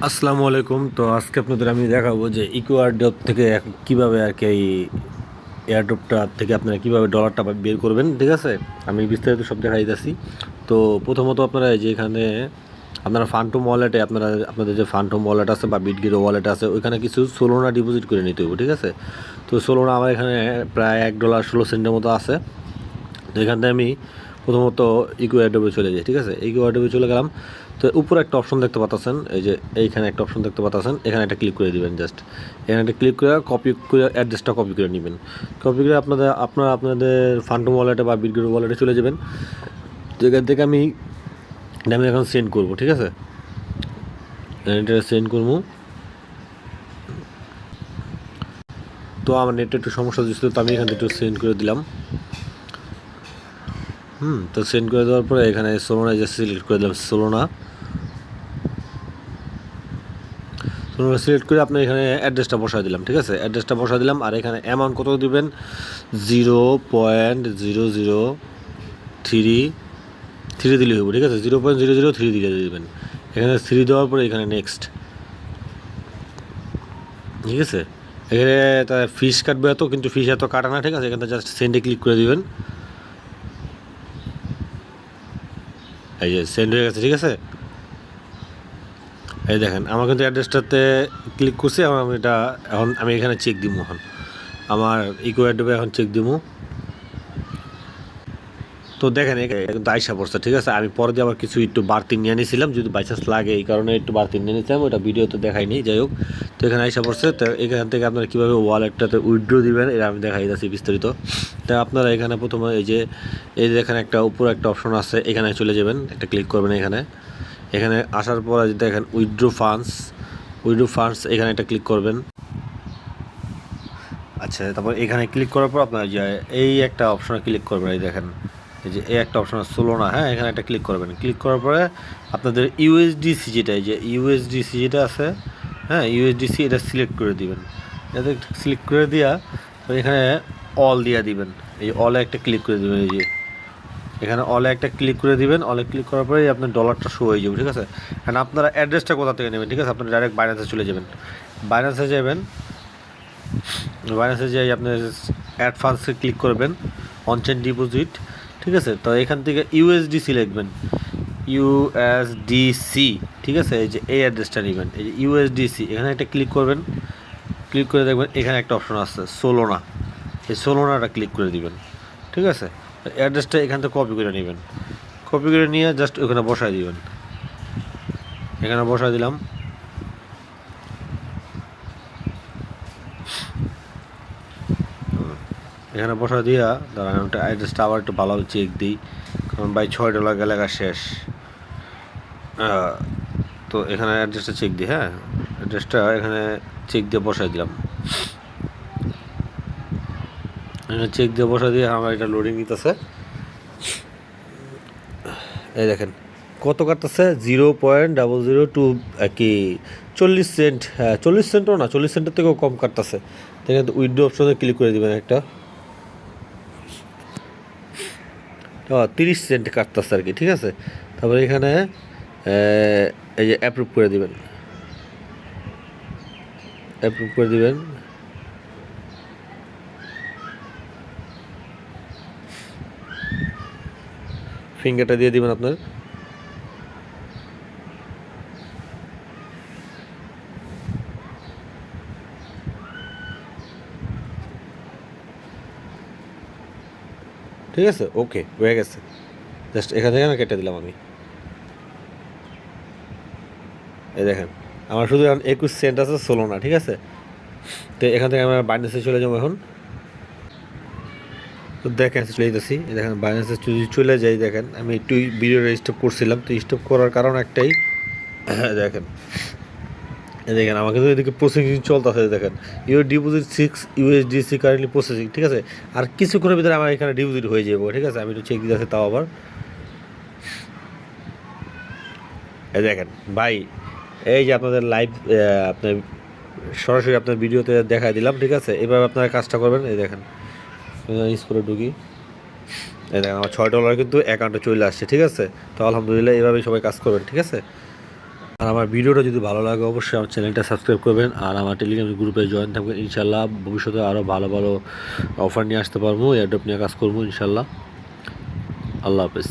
আসসালামু আলাইকুম। তো আজকে আপনাদের আমি দেখাবো যে ইকো এয়ারড্রপ থেকে কিভাবে আর কি এই এয়ারড্রপটা থেকে আপনারা কিভাবে ডলারটা বের করবেন। ঠিক আছে, আমি বিস্তারিত সব দেখাই দিতেছি। তো প্রথমত আপনারা এই যে এখানে আপনারা ফান্টম ওয়ালেটে আপনাদের যে ফান্টম ওয়ালেট আছে বা বিটগেট ওয়ালেট আছে ওইখানে কিছু সোলোনা ডিপোজিট করে নিতে হবে। ঠিক আছে, তো সোলোনা আমার এখানে প্রায় $1.16 মতো আছে। তো এখান থেকে আমি প্রথমত ইকো এয়ারড্রপে চলে যাই। ঠিক আছে, ইকো এয়ারড্রপে চলে গেলাম। তো উপরে একটা অপশন দেখতে পাচ্ছেন, এই যে এইখানে একটা অপশন দেখতে পাচ্ছেন, এখানে একটা ক্লিক করে দিবেন। জাস্ট এখানে একটা ক্লিক করে কপি করে অ্যাড্রেসটা কপি করে নেবেন। কপি করে আপনাদের ফান্টম ওয়ালেটে বা বিটগেট ওয়ালেটে চলে যাবেন। তো এখান থেকে আমি এখন সেন্ড করবো। ঠিক আছে, এটা সেন্ড করবো। তো আমার নেটে একটু সমস্যা দিচ্ছিল, তো আমি এখান থেকে একটু সেন্ড করে দিলাম। তো সেন্ড করে দেওয়ার পরে এখানে সোলোনা যে সিলেক্ট করে দিলাম, সোলোনা সিলেক্ট করে আপনি এখানে অ্যাড্রেসটা বসায় দিলাম। ঠিক আছে, অ্যাড্রেসটা বসায় দিলাম। আর এখানে অ্যামাউন্ট কত দিবেন, 0.003 দিলে হইব। ঠিক আছে, 0.003 দিলে দেবেন। এখানে 3 দেওয়ার পরে এখানে নেক্সট। ঠিক আছে, এখানে তার ফিস কাটবে এত, কিন্তু ফিস এত কাটা না। ঠিক আছে, এখানে জাস্ট সেন্ডে ক্লিক করে দিবেন। এই যে সেন্ড হয়ে গেছে। ঠিক আছে, এই দেখেন আমার কিন্তু অ্যাড্রেসটাতে ক্লিক করছি। আমি এটা এখন আমি এখানে চেক দিব। এখন আমার ইকো অ্যাড্রেসে এখন চেক দিব। তো দেখেন কিন্তু আইসা পড়ছে। ঠিক আছে, আমি পরে দিয়ে আবার কিছু একটু বাড়তি নিয়ে নিয়েছিলাম, যদি বাই চান্স লাগে এই কারণে একটু বাড়তি নিয়ে নিয়েছিলাম, ওটা ভিডিওতে দেখাইনি। যাই হোক, তো এখানে আইসা পড়ছে। তো এখান থেকে আপনারা কীভাবে ওয়ালেটটাতে উইথড্র দিবেন এটা আমি দেখাই দিচ্ছি বিস্তারিত। তো আপনারা এখানে প্রথমে এই যে এখানে একটা উপরে একটা অপশন আছে, এখানে চলে যাবেন, একটা ক্লিক করবেন। এখানে এখানে আসার পর দেখেন উইথড্র ফান্ডস এখানে একটা ক্লিক করবেন। আচ্ছা, তারপর এখানে ক্লিক করার পর আপনার যে এই একটা অপশনে ক্লিক করবেন। এই দেখেন এই যে এই একটা অপশন সোলোনা, হ্যাঁ, এখানে একটা ক্লিক করবেন। ক্লিক করার পরে আপনাদের ইউএসডিসি যেটা, এই যে ইউএসডিসি যেটা আছে, হ্যাঁ, ইউএসডিসি এটা সিলেক্ট করে দিবেন। এটা সিলেক্ট করে দিয়া এখানে অল দিয়া দিবেন। এই অলে একটা ক্লিক করে দিবেন। এই যে এখানে অলে একটা ক্লিক করে দিবেন। অলে ক্লিক করার পরে আপনার ডলারটা শো হয়ে যাবে। ঠিক আছে, কারণ আপনারা অ্যাড্রেসটা কোথা থেকে নেবেন। ঠিক আছে, আপনারা ডাইরেক্ট বাইন্যান্সে চলে যাবেন। বাইন্যান্সে যাবেন, বাইন্যান্সে যাই আপনার অ্যাড ফান্ডসে ক্লিক করবেন, অন চেইন ডিপোজিট। ঠিক আছে, তো এখান থেকে ইউএসডিসি লিখবেন, ইউএসডিসি। ঠিক আছে, এই যে এই অ্যাড্রেসটা নেবেন, এই যে ইউএসডিসি, এখানে একটা ক্লিক করবেন। ক্লিক করে দেখবেন এখানে একটা অপশন আছে সোলোনা, এই সোলোনাটা ক্লিক করে দিবেন। ঠিক আছে, অ্যাড্রেসটা এখান থেকে কপি করে নেবেন। কপি করে নিয়ে জাস্ট ওখানে বসায় দিবেন। এখানে বসায় দিলাম। এখানে বসা দিয়া দাঁড়ান, ওটা অ্যাড্রেসটা আবার একটু ভালোভাবে চেক দিই, কারণ ভাই $6 গেলে শেষ। তো এখানে অ্যাড্রেসটা চেক দিই। হ্যাঁ, অ্যাড্রেসটা এখানে চেক দিয়ে বসাই দিলাম। এখানে চেক দিয়ে বসা দিয়ে আমার এটা লোডিং নিতেছে। এই দেখেন কত কাটতেছে, 0.002 কি 40 সেন্ট। হ্যাঁ, 40 সেন্টও না, 40 সেন্টের থেকেও কম কাটতেছে। এখানে উইন্ডো অপশনে ক্লিক করে দেবেন একটা। 30 সেন্ট কাটতেছে আর কি। ঠিক আছে, তারপরে এখানে এই যে অ্যাপ্রুভ করে দিবেন। অ্যাপ্রুভ করে দিবেন। ফিঙ্গারটা দিয়ে দিবেন আপনার। ঠিক আছে, ওকে হয়ে গেছে। জাস্ট এখান থেকে আমি কেটে দিলাম আমি। এই দেখেন আমার শুধু এখন 21 সেন্ট আছে, 16 না। ঠিক আছে, তো এখান থেকে আমরা বাইন্যান্সে চলে যাবো এখন। তো দেখেন চলে যেতেছি। দেখেন বাইন্যান্সে যদি চলে যাই, দেখেন আমি একটু ভিডিওটা স্টপ করছিলাম। তো স্টপ করার কারণ একটাই, দেখেন দেখেন আমার কিন্তু এদিকে প্রসেসিং চলতেছে। দেখেন your deposit 6 USDC currently processing. ঠিক আছে, আর কিছুক্ষণের ভিতরে আমার এখানে ডিপোজিট হয়ে যাবো। ঠিক আছে, আমি একটু চেক দিতে তাও আবার। এই দেখেন ভাই, এই যে আপনাদের লাইভ আপনার সরাসরি আপনার ভিডিওতে দেখা দিলাম। ঠিক আছে, এভাবে আপনারা কাজটা করবেন। এই দেখেন স্কুলে ঢুকি, এই দেখেন আমার $6 কিন্তু অ্যাকাউন্টে চলে আসছে। ঠিক আছে, তো আলহামদুলিল্লাহ এভাবেই সবাই কাজ করবেন। ঠিক আছে। আর আমার ভিডিওটা যদি ভালো লাগে অবশ্যই আমার চ্যানেলটা সাবস্ক্রাইব করবেন, আর আমার টেলিগ্রাম গ্রুপে জয়েন থাকবেন। ইনশাল্লাহ ভবিষ্যতে আরও ভালো ভালো অফার নিয়ে আসতে পারবো, এয়ারড্রপ নিয়ে কাজ করবো ইনশাল্লাহ। আল্লাহ হাফেজ।